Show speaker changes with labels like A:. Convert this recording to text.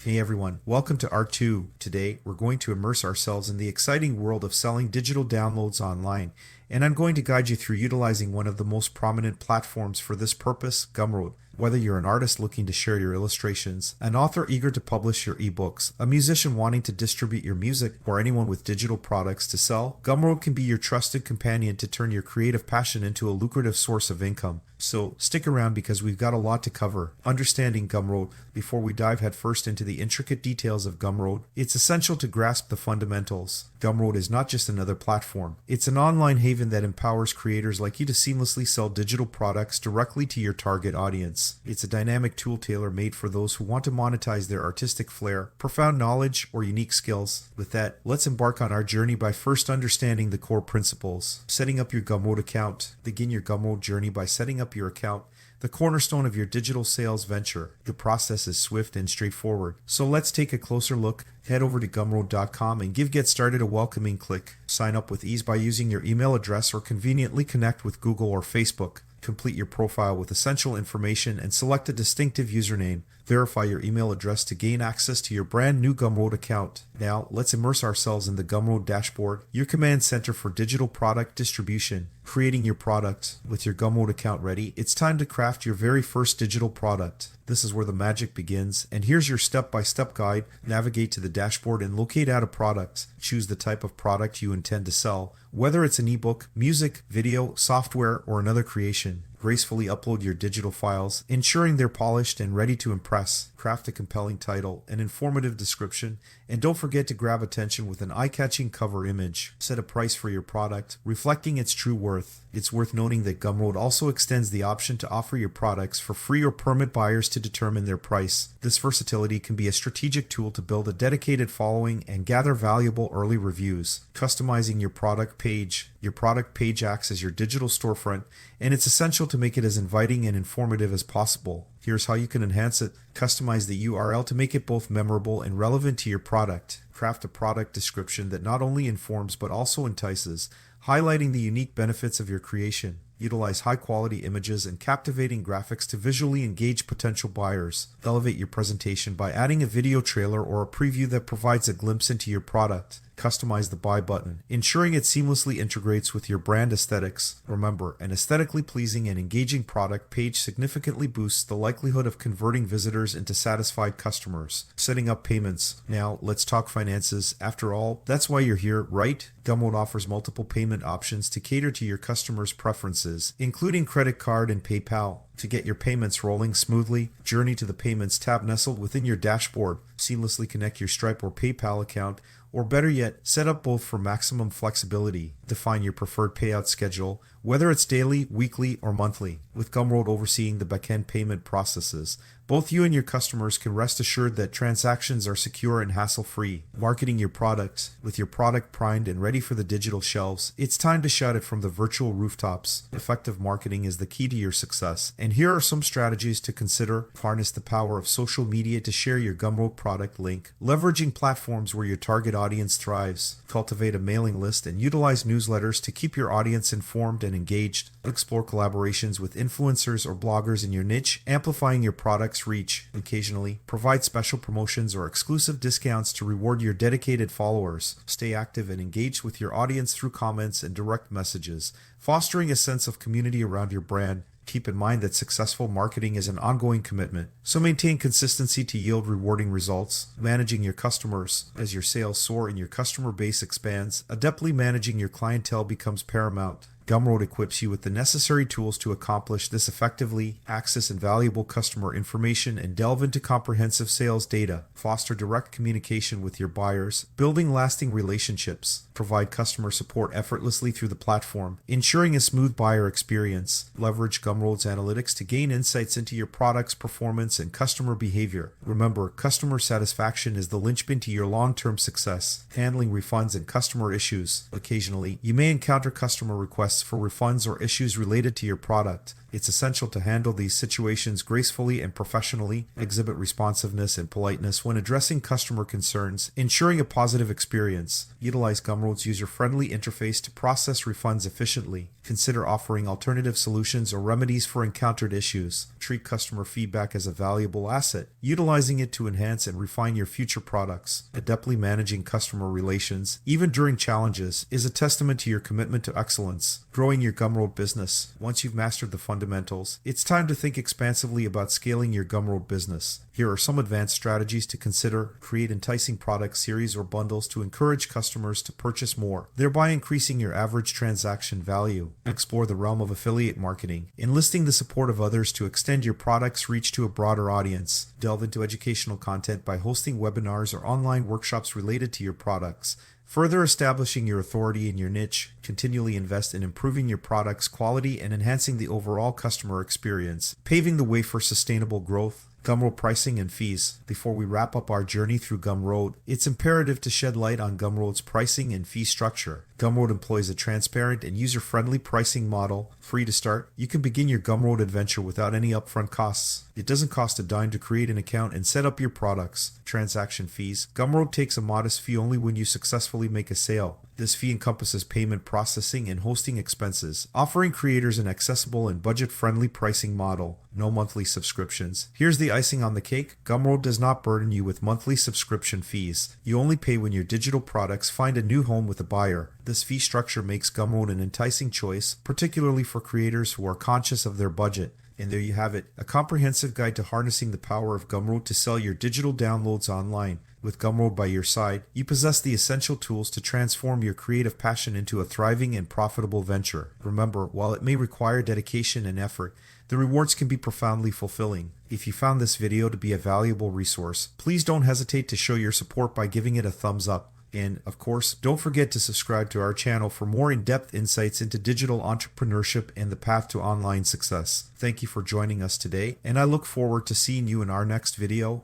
A: Hey everyone, welcome to R2. Today, we're going to immerse ourselves in the exciting world of selling digital downloads online, and I'm going to guide you through utilizing one of the most prominent platforms for this purpose, Gumroad. Whether you're an artist looking to share your illustrations, an author eager to publish your ebooks, a musician wanting to distribute your music, or anyone with digital products to sell, Gumroad can be your trusted companion to turn your creative passion into a lucrative source of income. So stick around because we've got a lot to cover. Understanding Gumroad. Before we dive headfirst into the intricate details of Gumroad, it's essential to grasp the fundamentals. Gumroad is not just another platform. It's an online haven that empowers creators like you to seamlessly sell digital products directly to your target audience. It's a dynamic tool tailor-made for those who want to monetize their artistic flair, profound knowledge, or unique skills. With that, let's embark on our journey by first understanding the core principles. Setting up your Gumroad account. Begin your Gumroad journey by setting up your account, the cornerstone of your digital sales venture. The process is swift and straightforward. So let's take a closer look. Head over to gumroad.com and give Get Started a welcoming click. Sign up with ease by using your email address or conveniently connect with Google or Facebook. Complete your profile with essential information and select a distinctive username. Verify your email address to gain access to your brand new Gumroad account. Now, let's immerse ourselves in the Gumroad dashboard, your command center for digital product distribution. Creating your product. With your Gumroad account ready, it's time to craft your very first digital product. This is where the magic begins, and here's your step-by-step guide. Navigate to the dashboard and locate Add a Product. Choose the type of product you intend to sell, whether it's an ebook, music, video, software, or another creation. Gracefully upload your digital files, ensuring they're polished and ready to impress. Craft a compelling title, an informative description, and don't forget to grab attention with an eye-catching cover image. Set a price for your product, reflecting its true worth. It's worth noting that Gumroad also extends the option to offer your products for free or permit buyers to determine their price. This versatility can be a strategic tool to build a dedicated following and gather valuable early reviews. Customizing your product page. Your product page acts as your digital storefront, and it's essential to make it as inviting and informative as possible. Here's how you can enhance it. Customize the URL to make it both memorable and relevant to your product. Craft a product description that not only informs but also entices, highlighting the unique benefits of your creation. Utilize high-quality images and captivating graphics to visually engage potential buyers. Elevate your presentation by adding a video trailer or a preview that provides a glimpse into your product. Customize the buy button, ensuring it seamlessly integrates with your brand aesthetics. Remember, an aesthetically pleasing and engaging product page significantly boosts the likelihood of converting visitors into satisfied customers. Setting up payments. Now, let's talk finances. After all, that's why you're here, right? Gumroad offers multiple payment options to cater to your customers' preferences, including credit card and PayPal. To get your payments rolling smoothly, journey to the Payments tab nestled within your dashboard. Seamlessly connect your Stripe or PayPal account, or better yet, set up both for maximum flexibility. Define your preferred payout schedule, whether it's daily, weekly, or monthly. With Gumroad overseeing the backend payment processes, both you and your customers can rest assured that transactions are secure and hassle-free. Marketing your product. With your product primed and ready for the digital shelves, it's time to shout it from the virtual rooftops. Effective marketing is the key to your success, and here are some strategies to consider. Harness the power of social media to share your Gumroad product link, leveraging platforms where your target audience thrives. Cultivate a mailing list and utilize newsletters to keep your audience informed and engaged. Explore collaborations with influencers or bloggers in your niche, amplifying your product's reach. Occasionally, provide special promotions or exclusive discounts to reward your dedicated followers. Stay active and engaged with your audience through comments and direct messages, fostering a sense of community around your brand. Keep in mind that successful marketing is an ongoing commitment, so maintain consistency to yield rewarding results. Managing your customers. As your sales soar and your customer base expands, adeptly managing your clientele becomes paramount. Gumroad equips you with the necessary tools to accomplish this effectively. Access invaluable customer information and delve into comprehensive sales data. Foster direct communication with your buyers, building lasting relationships. Provide customer support effortlessly through the platform, ensuring a smooth buyer experience. Leverage Gumroad's analytics to gain insights into your product's performance and customer behavior. Remember, customer satisfaction is the linchpin to your long-term success. Handling refunds and customer issues. Occasionally, you may encounter customer requests for refunds or issues related to your product. It's essential to handle these situations gracefully and professionally, exhibit responsiveness and politeness when addressing customer concerns, ensuring a positive experience. Utilize Gumroad's user-friendly interface to process refunds efficiently. Consider offering alternative solutions or remedies for encountered issues. Treat customer feedback as a valuable asset, utilizing it to enhance and refine your future products. Adeptly managing customer relations, even during challenges, is a testament to your commitment to excellence. Growing your Gumroad business. Once you've mastered the fundamentals, it's time to think expansively about scaling your Gumroad business. Here are some advanced strategies to consider. Create enticing product series or bundles to encourage customers to purchase more, thereby increasing your average transaction value. Explore the realm of affiliate marketing, enlisting the support of others to extend your product's reach to a broader audience. Delve into educational content by hosting webinars or online workshops related to your products. Further establishing your authority in your niche, continually invest in improving your product's quality and enhancing the overall customer experience, paving the way for sustainable growth. Gumroad pricing and fees. Before we wrap up our journey through Gumroad, it's imperative to shed light on Gumroad's pricing and fee structure. Gumroad employs a transparent and user-friendly pricing model. Free to start, you can begin your Gumroad adventure without any upfront costs. It doesn't cost a dime to create an account and set up your products. Transaction fees. Gumroad takes a modest fee only when you successfully make a sale. This fee encompasses payment processing and hosting expenses, offering creators an accessible and budget-friendly pricing model. No monthly subscriptions. Here's the icing on the cake. Gumroad does not burden you with monthly subscription fees. You only pay when your digital products find a new home with a buyer. This fee structure makes Gumroad an enticing choice, particularly for creators who are conscious of their budget. And there you have it, a comprehensive guide to harnessing the power of Gumroad to sell your digital downloads online. With Gumroad by your side, you possess the essential tools to transform your creative passion into a thriving and profitable venture. Remember, while it may require dedication and effort, the rewards can be profoundly fulfilling. If you found this video to be a valuable resource, please don't hesitate to show your support by giving it a thumbs up. And, of course, don't forget to subscribe to our channel for more in-depth insights into digital entrepreneurship and the path to online success. Thank you for joining us today, and I look forward to seeing you in our next video.